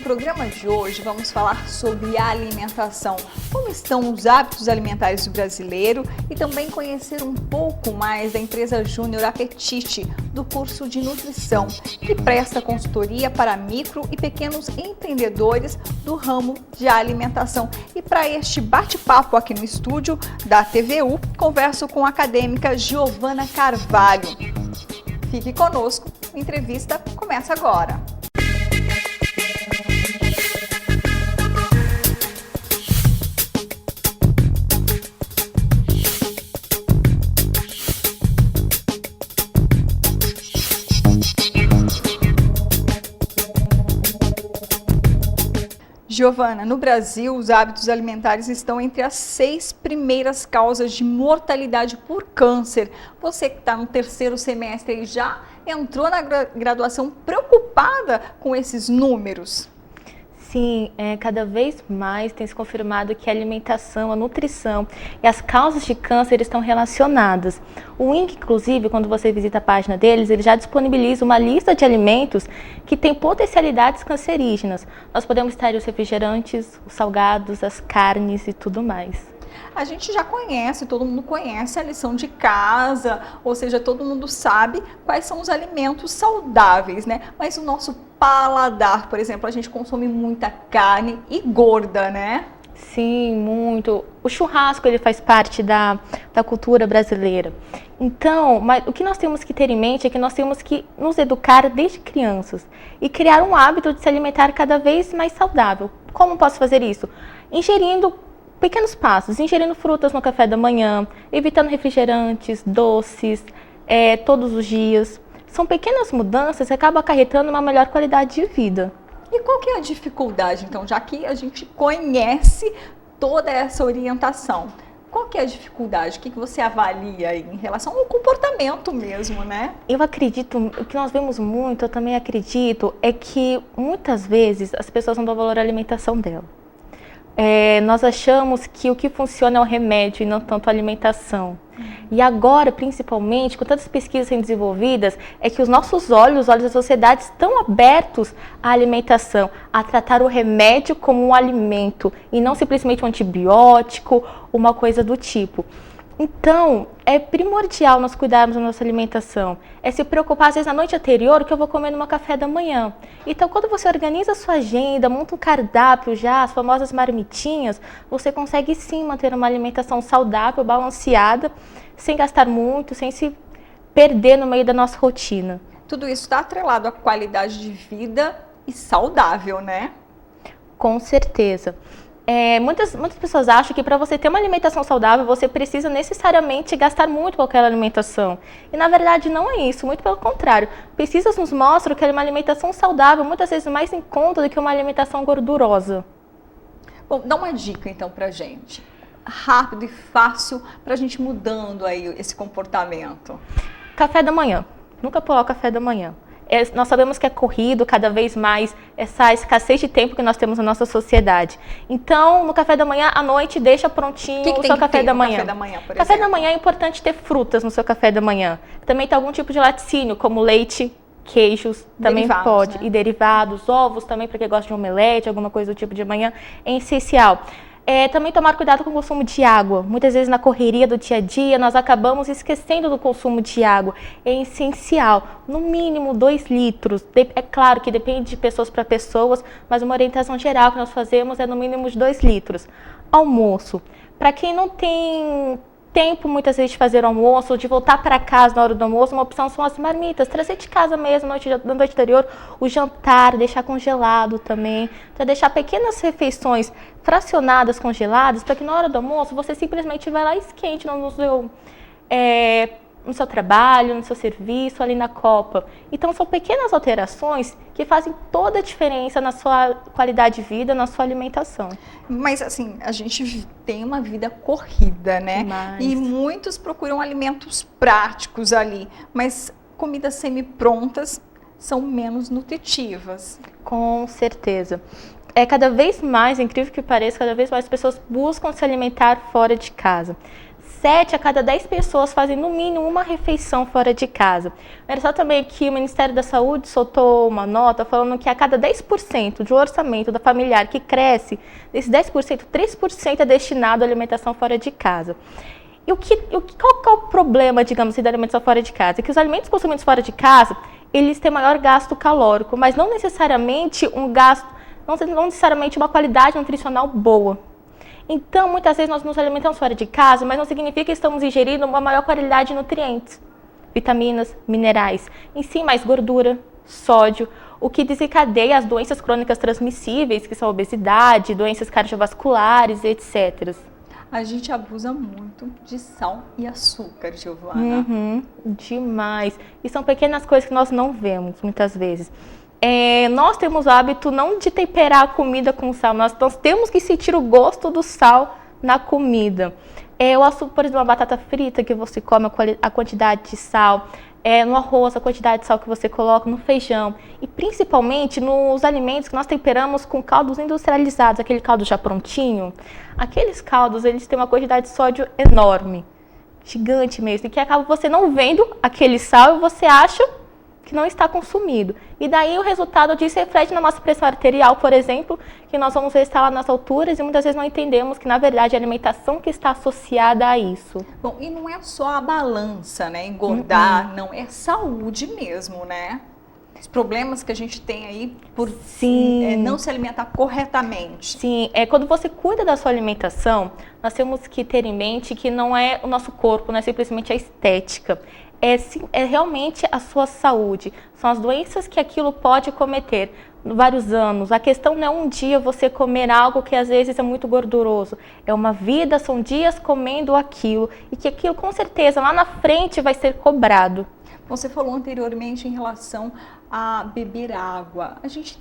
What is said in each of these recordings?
programa de hoje vamos falar sobre alimentação, como estão os hábitos alimentares do brasileiro e também conhecer um pouco mais da empresa Júnior Apetite, do curso de nutrição, que presta consultoria para micro e pequenos empreendedores do ramo de alimentação. E para este bate-papo aqui no estúdio da TVU, converso com a acadêmica Giovana Carvalho. Fique conosco, a entrevista começa agora. Giovana, no Brasil, os hábitos alimentares estão entre as 6 primeiras causas de mortalidade por câncer. Você que está no terceiro semestre e já entrou na graduação preocupada com esses números? Sim, cada vez mais tem se confirmado que a alimentação, a nutrição e as causas de câncer estão relacionadas. O INCC, inclusive, quando você visita a página deles, ele já disponibiliza uma lista de alimentos que têm potencialidades cancerígenas. Nós podemos estar os refrigerantes, os salgados, as carnes e tudo mais. A gente já conhece, todo mundo conhece a lição de casa, ou seja, todo mundo sabe quais são os alimentos saudáveis, né? Mas o nosso paladar, por exemplo, a gente consome muita carne e gorda, né? Sim, muito. O churrasco, ele faz parte da cultura brasileira. Então, mas o que nós temos que ter em mente é que nós temos que nos educar desde crianças e criar um hábito de se alimentar cada vez mais saudável. Como posso fazer isso? Ingerindo pequenos passos, ingerindo frutas no café da manhã, evitando refrigerantes, doces, todos os dias. São pequenas mudanças que acabam acarretando uma melhor qualidade de vida. E qual que é a dificuldade, então, já que a gente conhece toda essa orientação? Qual que é a dificuldade? O que você avalia aí em relação ao comportamento mesmo, né? Eu acredito, o que nós vemos muito, eu também acredito, é que muitas vezes as pessoas não dão valor à alimentação dela. Nós achamos que o que funciona é o remédio e não tanto a alimentação. E agora, principalmente, com tantas pesquisas sendo desenvolvidas, é que os nossos olhos, os olhos da sociedade estão abertos à alimentação, a tratar o remédio como um alimento e não simplesmente um antibiótico, uma coisa do tipo. Então, é primordial nós cuidarmos da nossa alimentação, é se preocupar, às vezes, na noite anterior, o que eu vou comer no meu café da manhã. Então, quando você organiza a sua agenda, monta um cardápio já, as famosas marmitinhas, você consegue sim manter uma alimentação saudável, balanceada, sem gastar muito, sem se perder no meio da nossa rotina. Tudo isso está atrelado à qualidade de vida e saudável, né? Com certeza. Muitas pessoas acham que para você ter uma alimentação saudável, você precisa necessariamente gastar muito com aquela alimentação. E na verdade não é isso, muito pelo contrário. Pesquisas nos mostram que uma alimentação saudável muitas vezes mais em conta do que uma alimentação gordurosa. Bom, dá uma dica então pra gente, rápido e fácil, pra gente mudando aí esse comportamento. Café da manhã, nunca pular o café da manhã. Nós sabemos que é corrido cada vez mais essa escassez de tempo que nós temos na nossa sociedade. Então, no café da manhã, à noite, deixa prontinho o seu café da manhã. Café da manhã, por café exemplo? Da manhã é importante ter frutas no seu café da manhã. Também tem algum tipo de laticínio, como leite, queijos, também derivados, pode. né? E derivados, ovos também, para quem gosta de omelete, alguma coisa do tipo de manhã, é essencial. Também tomar cuidado com o consumo de água. Muitas vezes na correria do dia a dia nós acabamos esquecendo do consumo de água. É essencial, no mínimo 2 litros. É claro que depende de pessoas para pessoas, mas uma orientação geral que nós fazemos é no mínimo de 2 litros. Almoço. Para quem não tem tempo muitas vezes de fazer o almoço, ou de voltar para casa na hora do almoço, uma opção são as marmitas, trazer de casa mesmo na noite anterior, o jantar, deixar congelado também, para deixar pequenas refeições fracionadas, congeladas, para que na hora do almoço você simplesmente vai lá e esquente no seu trabalho, no seu serviço, ali na copa. Então são pequenas alterações que fazem toda a diferença na sua qualidade de vida, na sua alimentação. Mas assim, a gente tem uma vida corrida, né? E muitos procuram alimentos práticos ali, mas comidas semi-prontas são menos nutritivas. Com certeza. Cada vez mais, incrível que pareça, cada vez mais pessoas buscam se alimentar fora de casa. 7 a cada 10 pessoas fazem no mínimo uma refeição fora de casa. Era só também que o Ministério da Saúde soltou uma nota falando que a cada 10% de orçamento da familiar que cresce, desses 10%, 3% é destinado à alimentação fora de casa. E qual que é o problema, digamos assim, da alimentação fora de casa? É que os alimentos consumidos fora de casa, eles têm maior gasto calórico, mas não necessariamente não necessariamente uma qualidade nutricional boa. Então, muitas vezes nós nos alimentamos fora de casa, mas não significa que estamos ingerindo uma maior qualidade de nutrientes, vitaminas, minerais, em si mais gordura, sódio, o que desencadeia as doenças crônicas transmissíveis, que são a obesidade, doenças cardiovasculares, etc. A gente abusa muito de sal e açúcar, Giovana. Demais. E são pequenas coisas que nós não vemos, muitas vezes. Nós temos o hábito não de temperar a comida com sal, nós temos que sentir o gosto do sal na comida. O açúcar, por exemplo, a batata frita que você come, a quantidade de sal, no arroz, a quantidade de sal que você coloca, no feijão. E principalmente nos alimentos que nós temperamos com caldos industrializados, aquele caldo já prontinho. Aqueles caldos, eles têm uma quantidade de sódio enorme, gigante mesmo, e que acaba você não vendo aquele sal e você acha que não está consumido. E daí o resultado disso reflete na nossa pressão arterial, por exemplo, que nós vamos ver estar lá nas alturas e muitas vezes não entendemos que, na verdade, é a alimentação que está associada a isso. Bom, e não é só a balança, né? Engordar, não, é saúde mesmo, né? Os problemas que a gente tem aí por não se alimentar corretamente. Sim, quando você cuida da sua alimentação, nós temos que ter em mente que não é o nosso corpo, não é simplesmente a estética. É realmente a sua saúde, são as doenças que aquilo pode cometer vários anos. A questão não é um dia você comer algo que às vezes é muito gorduroso, é uma vida, são dias comendo aquilo e que aquilo com certeza lá na frente vai ser cobrado. Você falou anteriormente em relação a beber água, a gente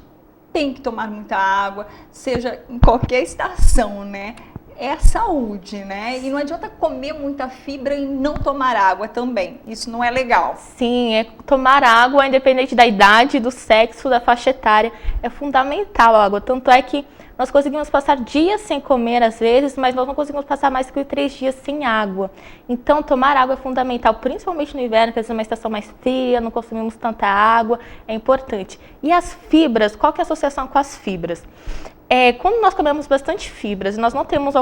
tem que tomar muita água, seja em qualquer estação, né? É saúde, né? E não adianta comer muita fibra e não tomar água também. Isso não é legal. Sim, tomar água, independente da idade, do sexo, da faixa etária, é fundamental a água. Tanto é que nós conseguimos passar dias sem comer às vezes, mas nós não conseguimos passar mais que 3 dias sem água. Então, tomar água é fundamental, principalmente no inverno, que é uma estação mais fria, não consumimos tanta água, é importante. E as fibras, qual que é a associação com as fibras? Quando nós comemos bastante fibras e nós não temos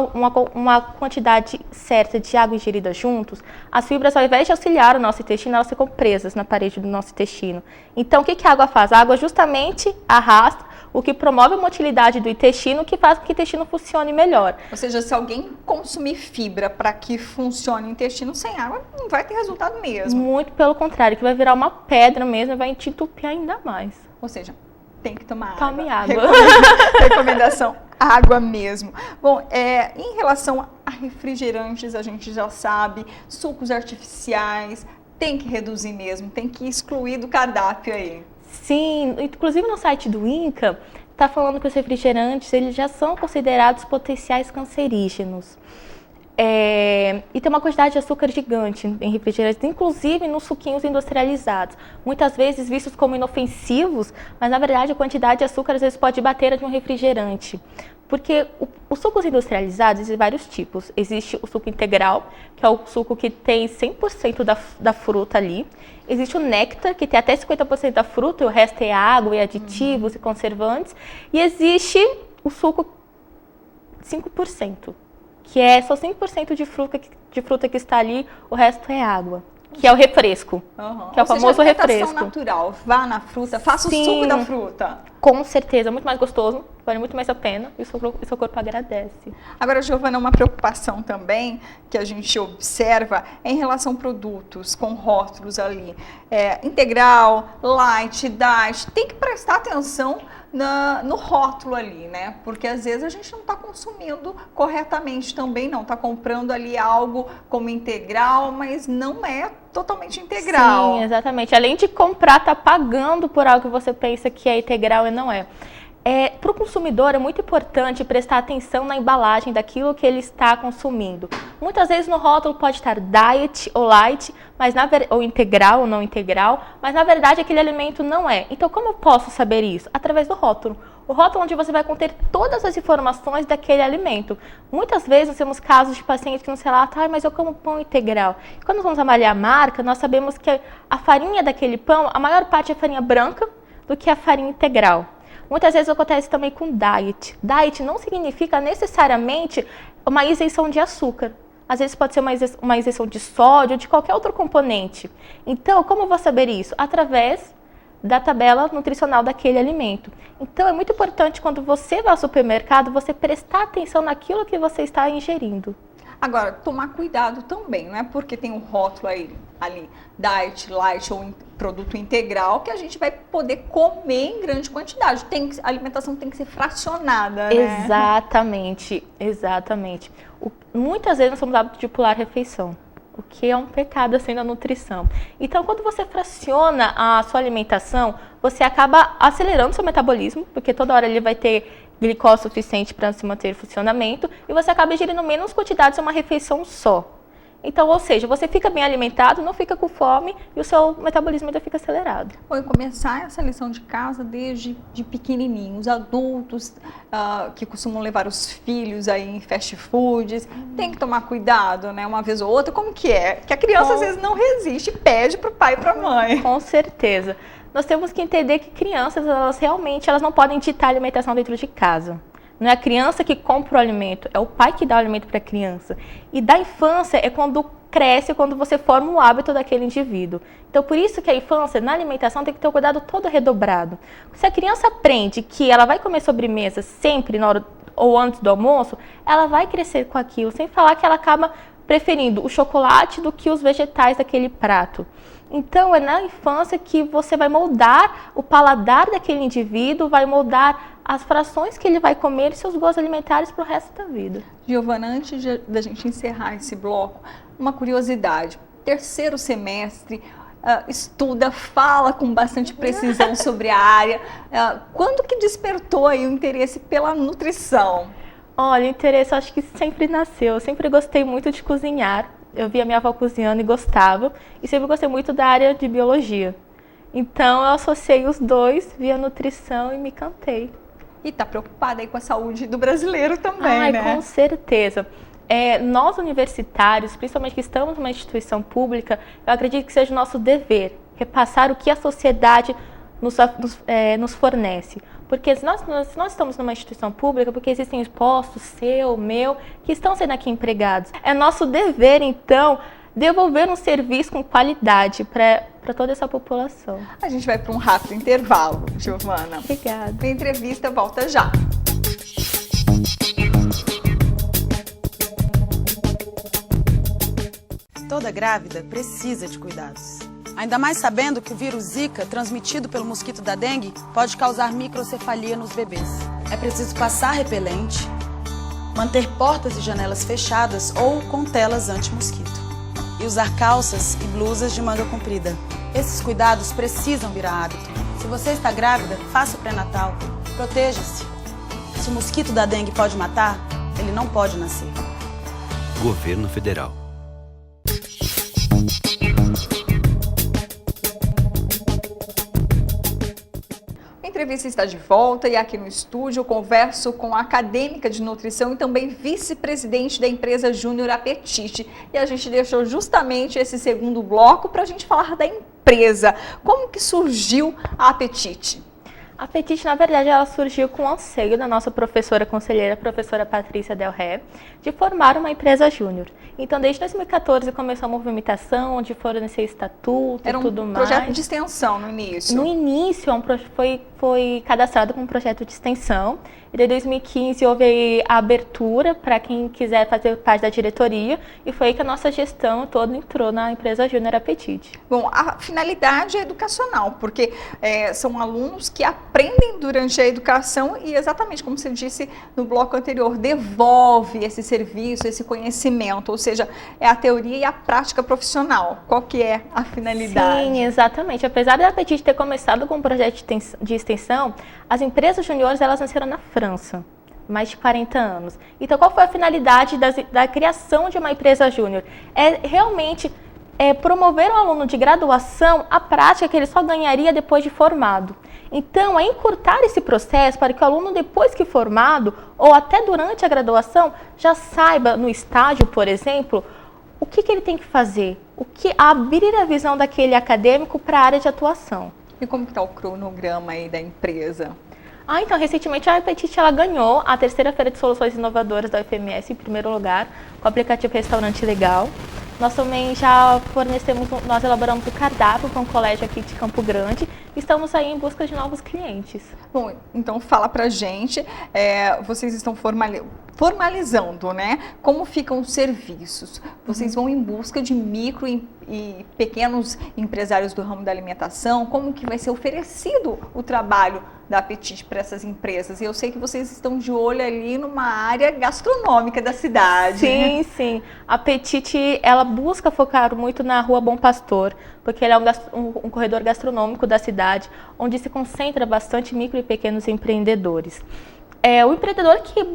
uma quantidade certa de água ingerida juntos, as fibras, ao invés de auxiliar o nosso intestino, elas ficam presas na parede do nosso intestino. Então, o que a água faz? A água justamente arrasta, o que promove a motilidade do intestino, que faz com que o intestino funcione melhor. Ou seja, se alguém consumir fibra para que funcione o intestino sem água, não vai ter resultado mesmo. Muito pelo contrário, que vai virar uma pedra mesmo e vai te entupir ainda mais. Ou seja, tem que tomar Tome água. Recomendação, água mesmo. Bom, em relação a refrigerantes, a gente já sabe, sucos artificiais, tem que reduzir mesmo, tem que excluir do cardápio aí. Sim, inclusive no site do INCA, está falando que os refrigerantes, eles já são considerados potenciais cancerígenos. E tem uma quantidade de açúcar gigante em refrigerantes, inclusive nos suquinhos industrializados. Muitas vezes vistos como inofensivos, mas na verdade a quantidade de açúcar às vezes pode bater a de um refrigerante. Porque os sucos industrializados existem vários tipos. Existe o suco integral, que é o suco que tem 100% da fruta ali. Existe o néctar, que tem até 50% da fruta, e o resto é água e aditivos e conservantes. E existe o suco 5%. Que é só 5% de fruta que está ali, o resto é água, que é o refresco, que é o famoso refresco. Natural, vá na fruta, faça o suco da fruta. Com certeza, muito mais gostoso, vale muito mais a pena e o seu corpo agradece. Agora, Giovana, uma preocupação também que a gente observa é em relação a produtos com rótulos ali, integral, light, diet, tem que prestar atenção no rótulo ali, né? Porque às vezes a gente não está consumindo corretamente também, não. Está comprando ali algo como integral, mas não é totalmente integral. Sim, exatamente. Além de comprar, está pagando por algo que você pensa que é integral e não é. Para o consumidor é muito importante prestar atenção na embalagem daquilo que ele está consumindo. Muitas vezes no rótulo pode estar diet ou light, ou integral ou não integral, mas na verdade aquele alimento não é. Então como eu posso saber isso? Através do rótulo. O rótulo onde você vai conter todas as informações daquele alimento. Muitas vezes nós temos casos de pacientes que nos relatam, mas eu como pão integral. E quando vamos avaliar a marca, nós sabemos que a farinha daquele pão, a maior parte é farinha branca do que a farinha integral. Muitas vezes acontece também com diet. Diet não significa necessariamente uma isenção de açúcar. Às vezes pode ser uma isenção de sódio ou de qualquer outro componente. Então, como eu vou saber isso? Através da tabela nutricional daquele alimento. Então, é muito importante quando você vai ao supermercado, você prestar atenção naquilo que você está ingerindo. Agora, tomar cuidado também, não é porque tem um rótulo ali, diet, light ou produto integral, que a gente vai poder comer em grande quantidade. A alimentação tem que ser fracionada, né? Exatamente, exatamente. Muitas vezes nós somos hábitos de pular a refeição, o que é um pecado assim na nutrição. Então, quando você fraciona a sua alimentação, você acaba acelerando seu metabolismo, porque toda hora ele vai ter glicose suficiente para se manter em funcionamento, e você acaba ingerindo menos quantidades em uma refeição só. Então, ou seja, você fica bem alimentado, não fica com fome e o seu metabolismo ainda fica acelerado. Bom, e começar essa lição de casa desde pequenininhos, adultos que costumam levar os filhos aí em fast foods, tem que tomar cuidado, né, uma vez ou outra, como que é? Que a criança às vezes não resiste e pede para o pai e para a mãe. Com certeza. Nós temos que entender que crianças, elas não podem ditar a alimentação dentro de casa. Não é a criança que compra o alimento, é o pai que dá o alimento para a criança. E da infância é quando cresce, quando você forma o hábito daquele indivíduo. Então, por isso que a infância, na alimentação, tem que ter um cuidado todo redobrado. Se a criança aprende que ela vai comer sobremesa sempre na hora ou antes do almoço, ela vai crescer com aquilo, sem falar que ela acaba preferindo o chocolate do que os vegetais daquele prato. Então, é na infância que você vai moldar o paladar daquele indivíduo, vai moldar as frações que ele vai comer e seus gostos alimentares para o resto da vida. Giovana, antes da gente encerrar esse bloco, uma curiosidade. Terceiro semestre, estuda, fala com bastante precisão sobre a área. Quando que despertou aí o interesse pela nutrição? Olha, o interesse acho que sempre nasceu. Eu sempre gostei muito de cozinhar. Eu via minha avó cozinhando e gostava. E sempre gostei muito da área de biologia. Então, eu associei os dois, vi a nutrição e me encantei. E está preocupada aí com a saúde do brasileiro também, né? Com certeza. Nós universitários, principalmente que estamos numa instituição pública, eu acredito que seja o nosso dever repassar o que a sociedade nos fornece. Porque se nós estamos numa instituição pública, porque existem postos, seu, meu, que estão sendo aqui empregados. É nosso dever, então, devolver um serviço com qualidade para toda essa população. A gente vai para um rápido intervalo, Giovana. Obrigada. A entrevista volta já. Toda grávida precisa de cuidados. Ainda mais sabendo que o vírus Zika, transmitido pelo mosquito da dengue, pode causar microcefalia nos bebês. É preciso passar repelente, manter portas e janelas fechadas ou com telas anti-mosquito. E usar calças e blusas de manga comprida. Esses cuidados precisam virar hábito. Se você está grávida, faça o pré-natal. Proteja-se. Se o mosquito da dengue pode matar, ele não pode nascer. Governo Federal. A entrevista está de volta e aqui no estúdio eu converso com a acadêmica de nutrição e também vice-presidente da empresa Júnior Apetite. E a gente deixou justamente esse segundo bloco para a gente falar da empresa. Como que surgiu a Apetite? A Apetite, na verdade, ela surgiu com o anseio da nossa professora conselheira, a professora Patrícia Del Ré, de formar uma empresa júnior. Então, desde 2014 começou a movimentação, onde fornecer estatuto e tudo mais. Era um projeto de extensão no início? No início, foi cadastrado como um projeto de extensão. E em 2015 houve a abertura para quem quiser fazer parte da diretoria. E foi aí que a nossa gestão toda entrou na empresa Júnior Apetite. Bom, a finalidade é educacional, porque são alunos que aprendem durante a educação e, exatamente como você disse no bloco anterior, devolve esse serviço, esse conhecimento, ou seja, é a teoria e a prática profissional. Qual que é a finalidade? Sim, exatamente. Apesar da Apetite ter começado com um projeto de extensão, as empresas juniores, elas nasceram na França, mais de 40 anos. Então, qual foi a finalidade da criação de uma empresa júnior? É realmente promover um aluno de graduação a prática que ele só ganharia depois de formado. Então, é encurtar esse processo para que o aluno, depois que formado, ou até durante a graduação, já saiba, no estágio, por exemplo, o que ele tem que fazer, abrir a visão daquele acadêmico para a área de atuação. E como que está o cronograma aí da empresa? Então, recentemente a Apetite ela ganhou a terceira Feira de Soluções Inovadoras da UFMS em primeiro lugar, com o aplicativo Restaurante Legal. Nós também já nós elaboramos o cardápio para um colégio aqui de Campo Grande e estamos aí em busca de novos clientes. Bom, então fala pra gente, vocês estão formalizando, né? Como ficam os serviços? Vocês vão em busca de micro e pequenos empresários do ramo da alimentação? Como que vai ser oferecido o trabalho da Apetite para essas empresas? E eu sei que vocês estão de olho ali numa área gastronômica da cidade. Sim, né? sim. A Apetite, ela busca focar muito na Rua Bom Pastor, porque ele é um corredor gastronômico da cidade, onde se concentra bastante micro e pequenos empreendedores. O empreendedor que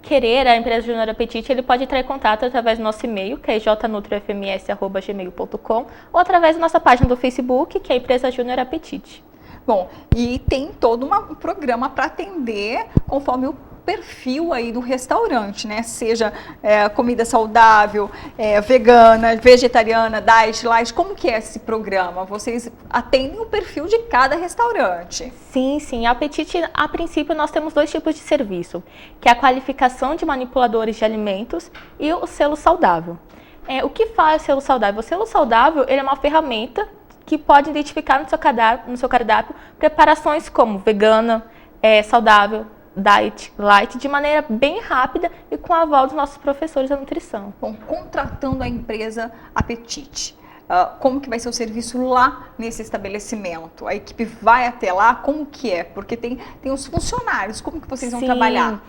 querer a empresa Júnior Apetite, ele pode entrar em contato através do nosso e-mail, que é jnutriofms@gmail.com, ou através da nossa página do Facebook, que é a Empresa Júnior Apetite. Bom, e tem todo um programa para atender conforme o perfil aí do restaurante, né? Seja comida saudável, vegana, vegetariana, diet, light, como que é esse programa? Vocês atendem o perfil de cada restaurante? Sim, sim. A Apetite, a princípio, nós temos 2 tipos de serviço, que é a qualificação de manipuladores de alimentos e o selo saudável. O que faz o selo saudável? O selo saudável ele é uma ferramenta que pode identificar no seu cardápio preparações como vegana, saudável, diet, light, de maneira bem rápida e com a aval dos nossos professores da nutrição. Bom, contratando a empresa Apetite, como que vai ser o serviço lá nesse estabelecimento? A equipe vai até lá? Como que é? Porque tem os funcionários, como que vocês vão trabalhar?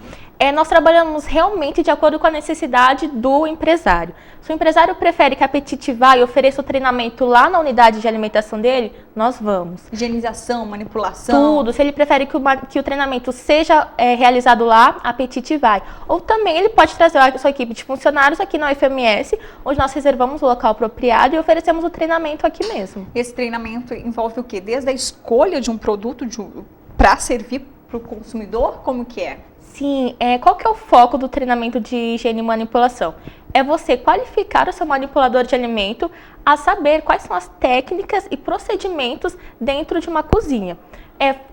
Nós trabalhamos realmente de acordo com a necessidade do empresário. Se o empresário prefere que a Apetite vá e ofereça o treinamento lá na unidade de alimentação dele, nós vamos. Higienização, manipulação? Tudo. Se ele prefere que o treinamento seja realizado lá, a Apetite vai. Ou também ele pode trazer a sua equipe de funcionários aqui na UFMS, onde nós reservamos o local apropriado e oferecemos o treinamento aqui mesmo. Esse treinamento envolve o quê? Desde a escolha de um produto para servir para o consumidor? Como que é? Sim, qual que é o foco do treinamento de higiene e manipulação? É você qualificar o seu manipulador de alimento a saber quais são as técnicas e procedimentos dentro de uma cozinha.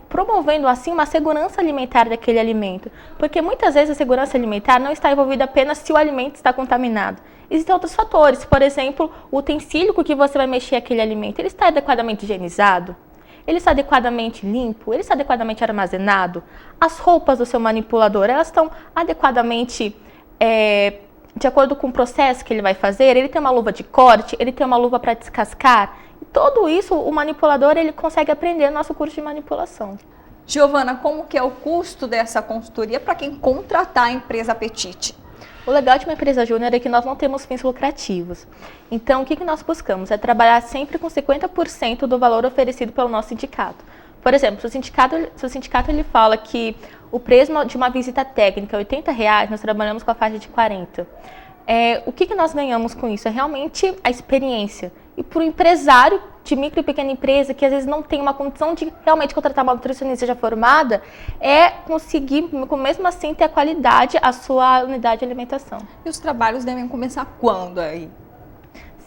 Promovendo assim uma segurança alimentar daquele alimento. Porque muitas vezes a segurança alimentar não está envolvida apenas se o alimento está contaminado. Existem outros fatores, por exemplo, o utensílio com que você vai mexer aquele alimento, ele está adequadamente higienizado? Ele está adequadamente limpo? Ele está adequadamente armazenado? As roupas do seu manipulador, elas estão adequadamente de acordo com o processo que ele vai fazer? Ele tem uma luva de corte? Ele tem uma luva para descascar? E tudo isso, o manipulador, ele consegue aprender no nosso curso de manipulação. Giovana, como que é o custo dessa consultoria para quem contratar a empresa Apetite? O legal de uma empresa júnior é que nós não temos fins lucrativos. Então, o que nós buscamos? É trabalhar sempre com 50% do valor oferecido pelo nosso sindicato. Por exemplo, se o sindicato ele fala que o preço de uma visita técnica é R$80, nós trabalhamos com a faixa de 40. O que nós ganhamos com isso? É realmente a experiência. E para o empresário de micro e pequena empresa, que às vezes não tem uma condição de realmente contratar uma nutricionista já formada, conseguir, mesmo assim, ter a qualidade a sua unidade de alimentação. E os trabalhos devem começar quando aí?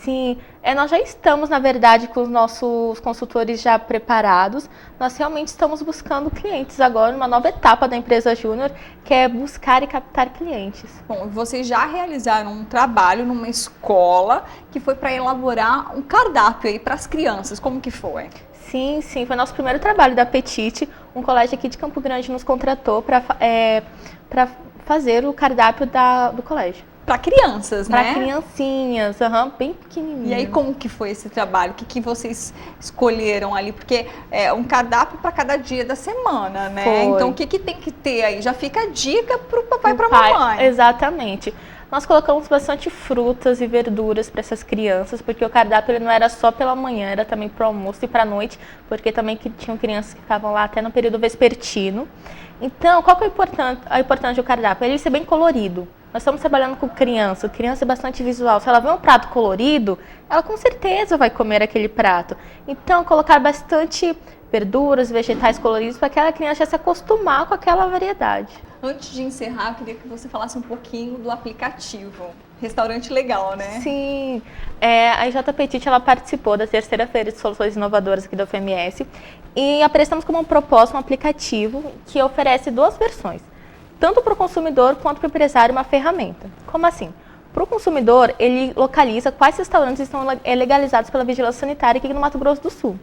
Sim, nós já estamos, na verdade, com os nossos consultores já preparados. Nós realmente estamos buscando clientes agora, numa nova etapa da empresa Júnior, que é buscar e captar clientes. Bom, vocês já realizaram um trabalho numa escola que foi para elaborar um cardápio aí para as crianças. Como que foi? Sim, foi nosso primeiro trabalho da Apetite. Um colégio aqui de Campo Grande nos contratou para fazer o cardápio do colégio. Para crianças, né? Para criancinhas, bem pequenininhas. E aí, como que foi esse trabalho? O que vocês escolheram ali? Porque é um cardápio para cada dia da semana, né? Foi. Então, o que tem que ter aí? Já fica a dica para o papai e para a mamãe. Exatamente. Nós colocamos bastante frutas e verduras para essas crianças, porque o cardápio ele não era só pela manhã, era também para o almoço e para a noite, porque também tinham crianças que ficavam lá até no período vespertino. Então, qual que é a importância do cardápio? Ele ser bem colorido. Nós estamos trabalhando com criança é bastante visual. Se ela vê um prato colorido, ela com certeza vai comer aquele prato. Então, colocar bastante verduras, vegetais coloridos para aquela criança já se acostumar com aquela variedade. Antes de encerrar, eu queria que você falasse um pouquinho do aplicativo. Restaurante legal, né? Sim, a IJ Petit, ela participou da terceira feira de soluções inovadoras aqui da UFMS e apresentamos como proposta um aplicativo que oferece duas versões, tanto para o consumidor quanto para o empresário, uma ferramenta. Como assim? Para o consumidor, ele localiza quais restaurantes estão legalizados pela Vigilância Sanitária aqui no Mato Grosso do Sul.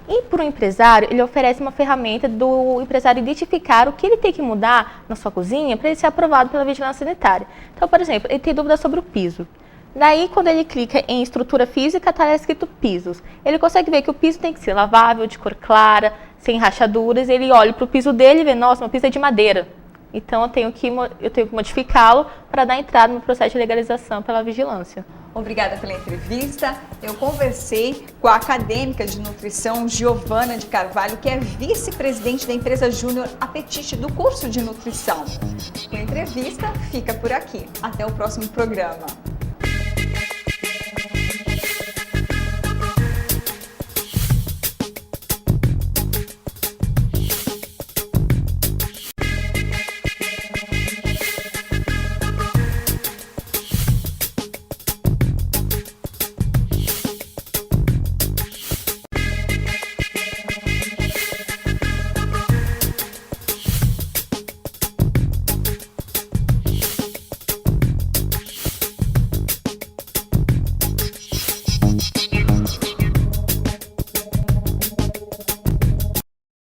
E para o empresário, ele oferece uma ferramenta do empresário identificar o que ele tem que mudar na sua cozinha para ele ser aprovado pela Vigilância Sanitária. Então, por exemplo, ele tem dúvida sobre o piso. Daí, quando ele clica em estrutura física, está escrito pisos. Ele consegue ver que o piso tem que ser lavável, de cor clara, sem rachaduras. Ele olha para o piso dele e vê, nossa, meu piso é de madeira. Então, eu tenho que modificá-lo para dar entrada no processo de legalização pela vigilância. Obrigada pela entrevista. Eu conversei com a acadêmica de nutrição Giovana de Carvalho, que é vice-presidente da empresa Júnior Apetite do curso de nutrição. A entrevista fica por aqui. Até o próximo programa.